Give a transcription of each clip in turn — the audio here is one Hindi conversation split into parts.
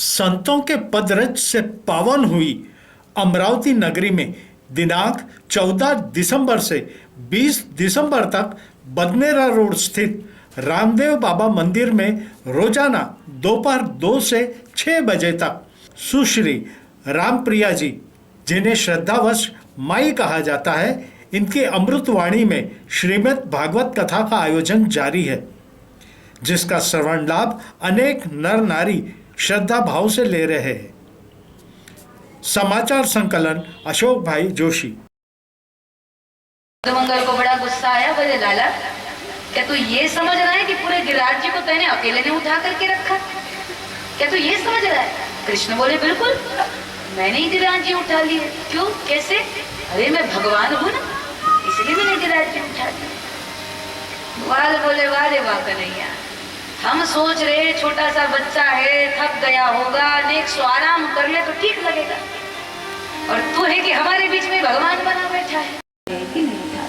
संतों के पदरज से पावन हुई अमरावती नगरी में दिनांक 14 दिसंबर से 20 दिसंबर तक बदनेरा रोड स्थित रामदेव बाबा मंदिर में रोजाना दोपहर 2 से 6 बजे तक सुश्री रामप्रिया जी, जिन्हें श्रद्धावश माई कहा जाता है, इनकी अमृतवाणी में श्रीमद् भागवत कथा का आयोजन जारी है, जिसका श्रवण लाभ अनेक नर नारी श्रद्धा भाव से ले रहे हैं। समाचार संकलन अशोक भाई जोशी। मंगल को बड़ा गुस्सा आया। बोले लाला, क्या तू ये समझ रहा है कि पूरे गिरिराज जी को तैने अकेले ने उठा करके रखा? क्या तू ये समझ रहा है? कृष्ण बोले बिल्कुल, मैंने ही गिरिराज जी उठा लिए। क्यों, कैसे? अरे मैं भगवान हूं ना, इसलिए मैंने गिरिराज जी उठा लिए। ग्वाल बोले वाह रे वाह कन्हैया, हम सोच रहे छोटा सा बच्चा है, थक गया होगा, नेक सो आराम कर ले तो ठीक लगेगा, और तू है कि हमारे बीच में भगवान बना बैठा है। कि नहीं उठा?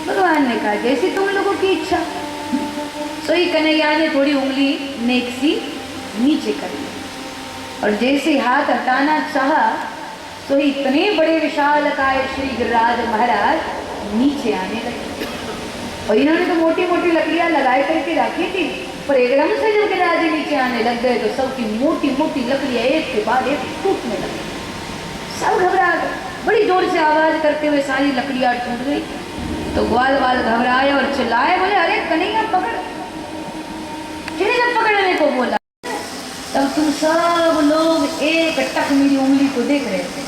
भगवान ने कहा जैसी तुम लोगों की इच्छा। सोई कन्हैया ने थोड़ी उंगली नेक सी नीचे कर ली, और जैसे हाथ हटाना चाहा तो इतने बड़े विशाल काय श्री गिरिराज महाराज नीचे आने लगे। और इन्होंने तो मोटी मोटी लकड़ियां लगाए करके रखी थी, पर एकदम से जब गिरिराज जी नीचे आने लग गए तो सबकी मोटी मोटी लकड़ियां एक के बाद एक टूटने लगी। सब घबरा गए, बड़ी जोर से आवाज करते हुए सारी लकड़ियां टूट गई। तो ग्वाल वाल घबराए और चिल्लाए, बोले अरे कन्हैया पकड़। फिर जब पकड़ने को बोला तब तुम सब लोग एक टक मेरी उंगली को देख रहे थे।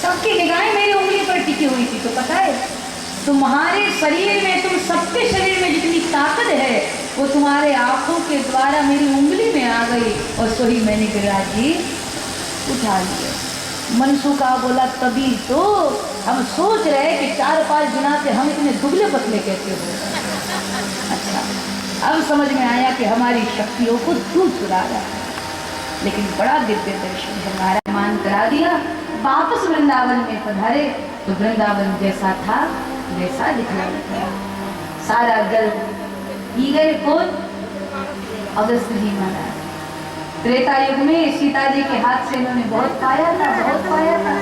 सबकी निगाहें मेरी उंगली पर टिकी हुई थी। तो पता है, तुम्हारे शरीर में, तुम सबके शरीर में जितनी ताकत है वो तुम्हारे आंखों के द्वारा मेरी उंगली में आ गई, और सोही मैंने गिरिराज जी उठा लिए। मनसुखा बोला तभी तो हम सोच रहे कि 4-5 दिना से हम इतने दुबले पतले कैसे हो। अच्छा, अब समझ में आया कि हमारी शक्तियों को तू चुरा रहा है। लेकिन बड़ा दिव्य दर्शन है, महाराज मान करा दिया। वापस वृंदावन में पधारे तो वृंदावन जैसा था वैसा दिखने लगा। सारा गर्व पी गए कौन? अगस्त जी महाराज। त्रेता युग में सीता जी के हाथ से इन्होंने बहुत पाया था, बहुत पाया था।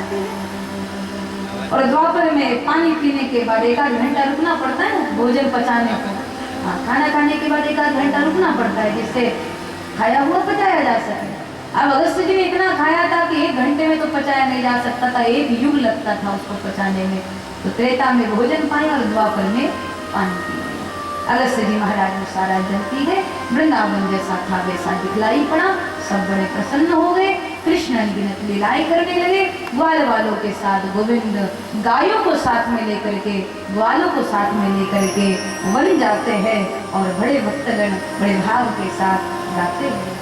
और द्वापर में पानी पीने के बाद 1-8 घंटा रुकना पड़ता है ना भोजन पचाने को। हाँ, खाना खाने के बाद 1-8 घंटा रुकना पड़ता है, जिससे खाया हुआ पचाया जा सके। अब अगस्त जी ने इतना खाया था कि 1 घंटे में तो पचाया नहीं जा सकता था, 1 युग लगता था उसको पचाने में। तो त्रेता में भोजन पाया और द्वापर में पानी पी। अगस्त जी महाराज ने सारा जल पी गए। वृंदावन जैसा था वैसा दिखलाई पड़ा। सब बड़े प्रसन्न हो गए। कृष्ण अनगिनत लीलाएं करने लगे। ग्वाल वालों के साथ गोविंद गायों को साथ में लेकर के, ग्वालों को साथ में लेकर के वन जाते हैं, और बड़े भक्तगण बड़े भाव के साथ गाते हैं।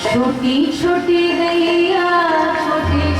छोटी छोटी गैया छोटी